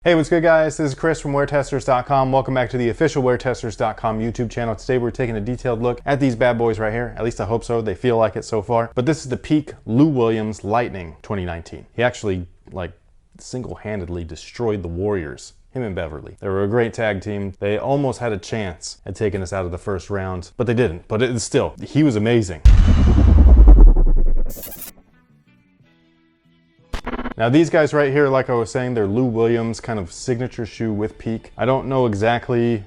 Hey, what's good guys? This is Chris from WearTesters.com. Welcome back to the official WearTesters.com YouTube channel. Today we're taking a detailed look at these bad boys right here. At least I hope so. They feel like it so far. But this is the peak Lou Williams Lightning 2019. He actually single-handedly destroyed the Warriors. Him and Beverly. They were a great tag team. They almost had a chance at taking us out of the first round, but they didn't. But he was amazing. Now these guys right here, like I was saying, they're Lou Williams kind of signature shoe with peak. I don't know exactly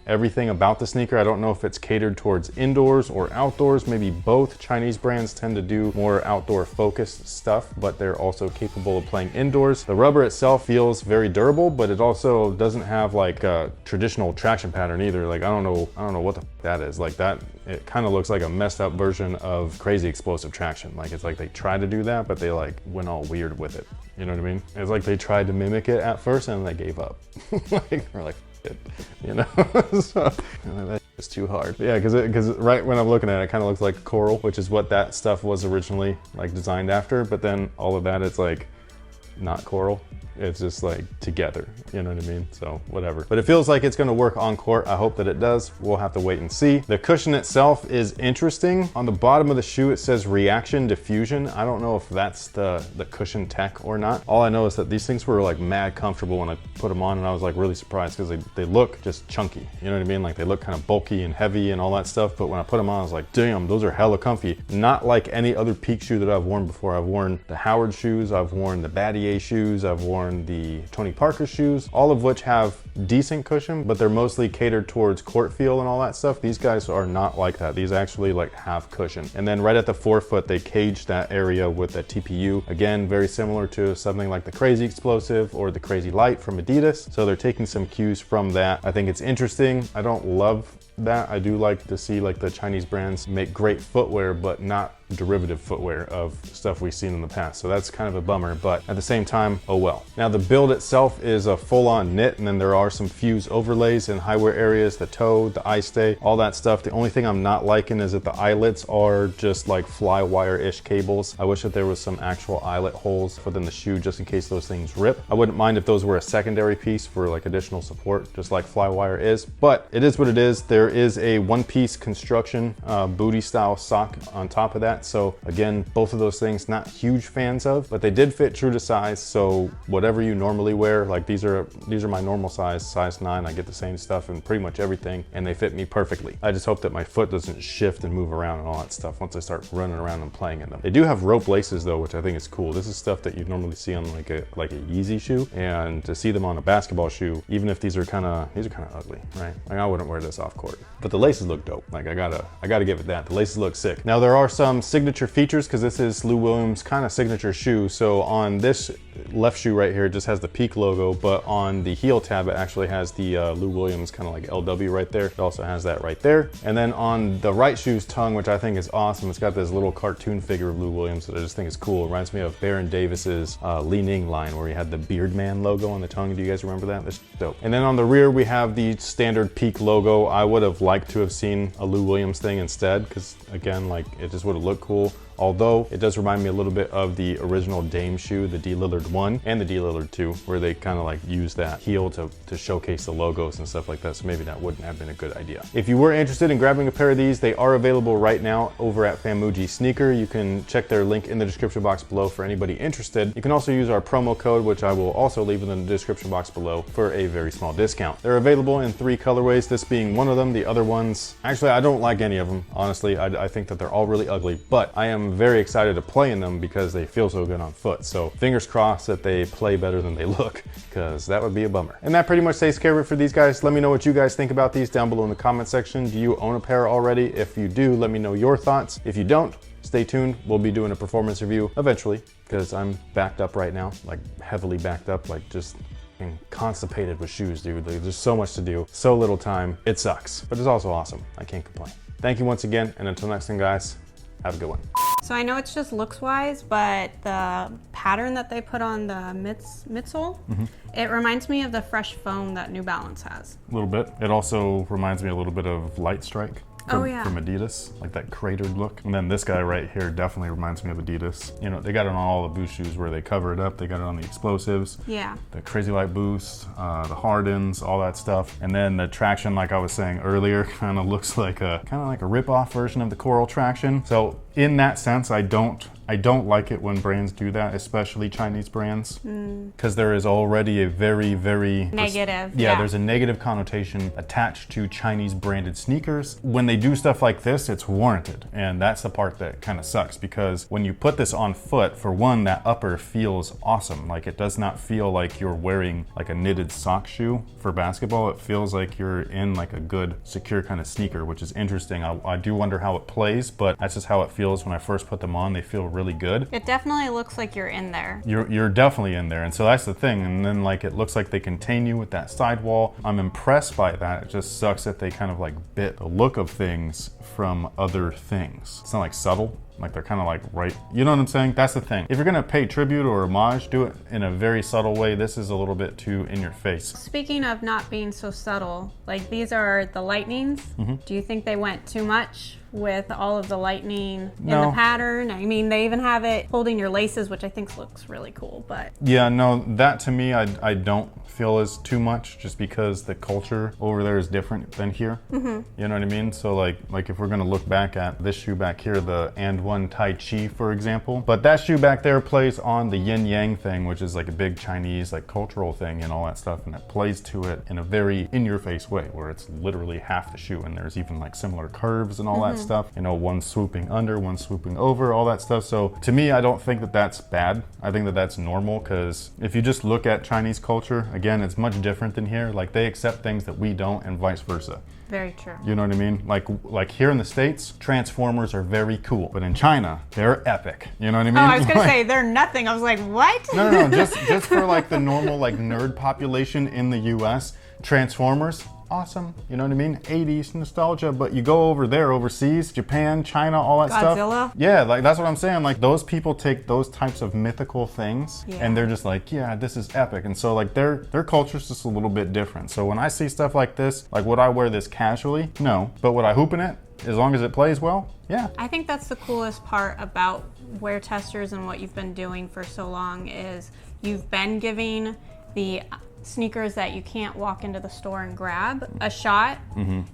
everything about the sneaker. I don't know if it's catered towards indoors or outdoors, maybe both. Chinese brands tend to do more outdoor focused stuff, but they're also capable of playing indoors. The rubber itself feels very durable, but it also doesn't have a traditional traction pattern either. I don't know what the that is. It kind of looks like a messed up version of crazy explosive traction. It's like they tried to do that, but they went all weird with it. You know what I mean? It's like they tried to mimic it at first and they gave up. They're like, it, you know? So, that's too hard. But yeah, because right when I'm looking at it, it kind of looks like coral, which is what that stuff was originally designed after. But then all of that, it's not coral. It's just together, you know what I mean? So whatever. But it feels like it's gonna work on court. I hope that it does. We'll have to wait and see. The cushion itself is interesting. On the bottom of the shoe, it says reaction diffusion. I don't know if that's the cushion tech or not. All I know is that these things were mad comfortable when I put them on, and I was really surprised because they look just chunky. You know what I mean? They look kind of bulky and heavy and all that stuff. But when I put them on, I was like, damn, those are hella comfy. Not like any other peak shoe that I've worn before. I've worn the Howard shoes, I've worn the Battier shoes, I've worn the Tony Parker shoes, all of which have decent cushion, but they're mostly catered towards court feel and all that stuff. These guys are not like that. These actually have cushion. And then right at the forefoot, they cage that area with a TPU. Again, very similar to something like the Crazy Explosive or the Crazy Light from Adidas. So they're taking some cues from that. I think it's interesting. I don't love that. I do like to see the Chinese brands make great footwear, but not derivative footwear of stuff we've seen in the past. So that's kind of a bummer, but at the same time, oh well. Now the build itself is a full-on knit, and then there are some fuse overlays in high wear areas, the toe, the eye stay, all that stuff. The only thing I'm not liking is that the eyelets are just fly wire-ish cables. I wish that there was some actual eyelet holes within the shoe just in case those things rip. I wouldn't mind if those were a secondary piece for additional support, just like fly wire is, but it is what it is. There is a one-piece construction booty style sock on top of that. So again, both of those things, not huge fans of, but they did fit true to size. So whatever you normally wear, these are my normal size 9. I get the same stuff in pretty much everything, and they fit me perfectly. I just hope that my foot doesn't shift and move around and all that stuff once I start running around and playing in them. They do have rope laces though, which I think is cool. This is stuff that you normally see on a Yeezy shoe, and to see them on a basketball shoe, even if these are kind of ugly, right? I wouldn't wear this off court, but the laces look dope. I gotta give it that. The laces look sick. Now there are some signature features because this is Lou Williams' kind of signature shoe. So on this left shoe right here, it just has the Peak logo, but on the heel tab, it actually has the Lou Williams kind of LW right there. It also has that right there. And then on the right shoe's tongue, which I think is awesome, it's got this little cartoon figure of Lou Williams that I just think is cool. It reminds me of Baron Davis's Li Ning line where he had the Beardman logo on the tongue. Do you guys remember that? That's dope. And then on the rear, we have the standard Peak logo. I would have liked to have seen a Lou Williams thing instead because again, it just would have looked cool. Although it does remind me a little bit of the original Dame shoe, the D Lillard 1 and the D Lillard 2, where they kind of use that heel to showcase the logos and stuff like that. So maybe that wouldn't have been a good idea. If you were interested in grabbing a pair of these, they are available right now over at Famuji Sneaker. You can check their link in the description box below for anybody interested. You can also use our promo code, which I will also leave in the description box below, for a very small discount. They're available in 3 colorways, this being one of them. The other ones, actually, I don't like any of them. Honestly, I think that they're all really ugly, but I am very excited to play in them because they feel so good on foot. So fingers crossed that they play better than they look, because that would be a bummer. And that pretty much takes care of it for these guys. Let me know what you guys think about these down below in the comment section. Do you own a pair already? If you do, let me know your thoughts. If you don't, stay tuned. We'll be doing a performance review eventually because I'm backed up right now, heavily backed up, just constipated with shoes, dude. There's so much to do, so little time. It sucks, but it's also awesome. I can't complain. Thank you once again, and until next time, guys, have a good one. So I know it's just looks wise, but the pattern that they put on the midsole, it reminds me of the fresh foam that New Balance has. A little bit. It also reminds me a little bit of Light Strike. from, Oh, yeah. from Adidas, like that cratered look. And then this guy right here definitely reminds me of Adidas. You know, they got it on all the boost shoes where they cover it up. They got it on the explosives, Yeah. the Crazy Light Boost, the Hardens, all that stuff. And then the traction, like I was saying earlier, kind of looks like a rip-off version of the Coral traction. So in that sense, I don't like it when brands do that, especially Chinese brands, because there is already a very, very negative. Yeah, there's a negative connotation attached to Chinese branded sneakers. When they do stuff like this, it's warranted, and that's the part that kind of sucks, because when you put this on foot, for one, that upper feels awesome. Like, it does not feel like you're wearing like a knitted sock shoe for basketball. It feels like you're in like a good, secure kind of sneaker, which is interesting. I do wonder how it plays, but that's just how it feels when I first put them on. They feel really good. It definitely looks like you're in there. You're definitely in there, and so that's the thing. And then like it looks like they contain you with that sidewall. I'm impressed by that. It just sucks that they kind of like bit the look of things from other things. It's not like subtle. Like they're kind of like right, you know what I'm saying? That's the thing. If you're gonna pay tribute or homage, do it in a very subtle way. This is a little bit too in your face. Speaking of not being so subtle, like these are the lightnings. Do you think they went too much with all of the lightning in the pattern? I mean, they even have it holding your laces, which I think looks really cool, but. Yeah, no, that to me, I don't feel is too much, just because the culture over there is different than here. You know what I mean? So like if we're gonna look back at this shoe back here, the And One Tai Chi, for example, but that shoe back there plays on the yin yang thing, which is like a big Chinese like cultural thing and all that stuff, and it plays to it in a very in your face way, where it's literally half the shoe, and there's even like similar curves and all that stuff, you know, one swooping under, one swooping over, all that stuff. So to me, I don't think that that's bad. I think that that's normal, because if you just look at Chinese culture, again, it's much different than here. Like they accept things that we don't, and vice versa. Very true. You know what I mean? Like here in the States, Transformers are very cool, but in China, they're epic. You know what I mean? Oh, I was gonna say they're nothing. I was like, what? No, just for like the normal like nerd population in the US, Transformers, awesome. You know what I mean? 80s nostalgia, but you go over there, overseas, Japan, China, all that stuff. Godzilla? Yeah, like that's what I'm saying. Like those people take those types of mythical things and they're just like, yeah, this is epic. And so like their culture's just a little bit different. So when I see stuff like this, like would I wear this casually? No. But would I hoop in it? As long as it plays well? Yeah. I think that's the coolest part about WearTesters and what you've been doing for so long is you've been giving the sneakers that you can't walk into the store and grab a shot.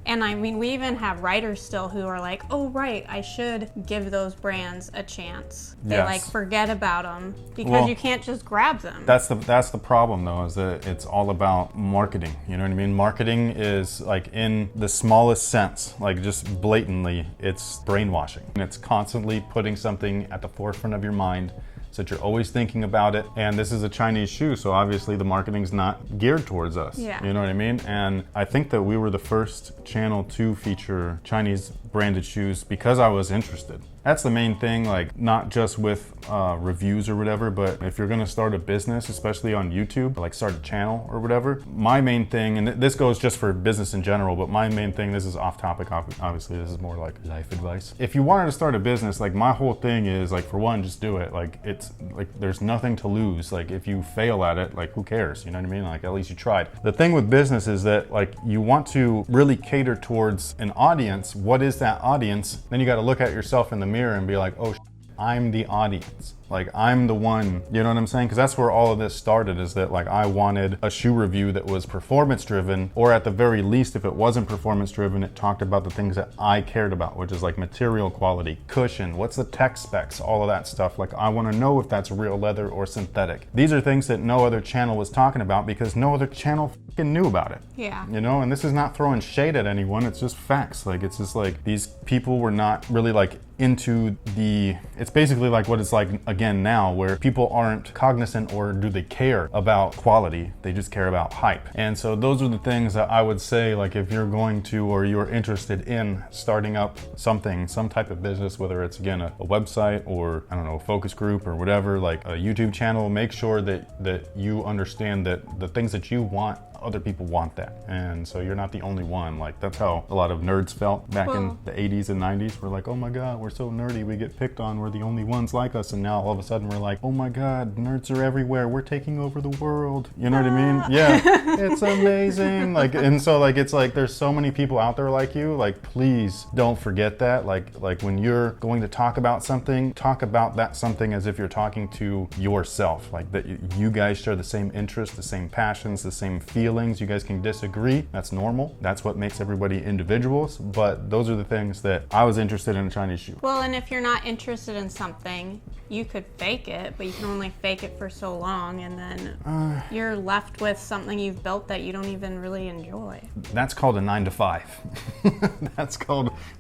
And I mean, we even have writers still who are like, oh right, I should give those brands a chance. They like forget about them because you can't just grab them. That's the problem though, is that it's all about marketing. You know what I mean? Marketing is like in the smallest sense, like just blatantly, it's brainwashing. And it's constantly putting something at the forefront of your mind, so that you're always thinking about it. And this is a Chinese shoe, so obviously the marketing's not geared towards us. You know what I mean? And I think that we were the first channel to feature Chinese branded shoes because I was interested. That's the main thing, like not just with reviews or whatever, but if you're gonna start a business, especially on YouTube, like start a channel or whatever, my main thing, and this goes just for business in general, but my main thing, this is off topic, obviously this is more like life advice. If you wanted to start a business, like my whole thing is like, for one, just do it. Like it's like, there's nothing to lose. Like if you fail at it, like who cares? You know what I mean? Like at least you tried. The thing with business is that like you want to really cater towards an audience. What is that audience? Then you got to look at yourself in the mirror and be like, oh, I'm the audience. Like I'm the one, you know what I'm saying? Because that's where all of this started, is that like I wanted a shoe review that was performance driven, or at the very least, if it wasn't performance driven, it talked about the things that I cared about, which is like material quality, cushion, what's the tech specs, all of that stuff. Like I want to know if that's real leather or synthetic. These are things that no other channel was talking about because no other channel fucking knew about it. Yeah. You know, and this is not throwing shade at anyone, it's just facts. Like it's just like these people were not really like into the, it's basically like what it's like again now, where people aren't cognizant or do they care about quality, they just care about hype. And so those are the things that I would say, like if you're going to, or you're interested in starting up something, some type of business, whether it's again a website or I don't know, a focus group or whatever, like a YouTube channel, make sure that you understand that the things that you want other people want that. And so you're not the only one. Like, that's how a lot of nerds felt back in the 80s and 90s. We're like, oh my God, we're so nerdy, we get picked on, we're the only ones like us. And now all of a sudden we're like, oh my God, nerds are everywhere, we're taking over the world. You know what I mean? Yeah, it's amazing. Like, and so like, it's like, there's so many people out there like you. Like, please don't forget that. Like when you're going to talk about something, talk about that something as if you're talking to yourself. Like, that you guys share the same interests, the same passions, the same feelings. You guys can disagree. That's normal. That's what makes everybody individuals. But those are the things that I was interested in a Chinese shoe. Well, and if you're not interested in something, you could fake it, but you can only fake it for so long, and then you're left with something you've built that you don't even really enjoy. That's called a 9-to-5.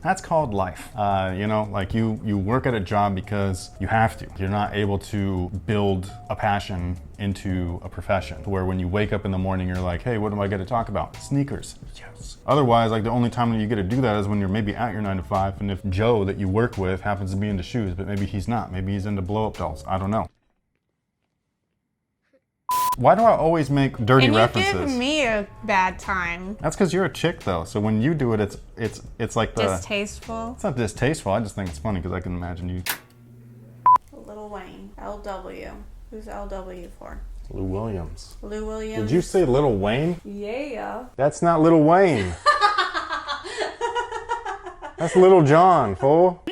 That's called life. You know, like you work at a job because you have to. You're not able to build a passion into a profession where when you wake up in the morning you're like, hey, what am I going to talk about? Sneakers. Yes. Otherwise, like, the only time that you get to do that is when you're maybe at your 9-to-5, and if Joe that you work with happens to be into shoes, but maybe he's not. Maybe he's into blow-up dolls. I don't know. Why do I always make dirty references? You give me a bad time. That's because you're a chick, though. So when you do it, it's like the distasteful. It's not distasteful. I just think it's funny because I can imagine you. Lil Wayne, LW. Who's LW for? Lou Williams. Lou Williams. Did you say Little Wayne? Yeah. That's not Little Wayne. That's Little John, fool.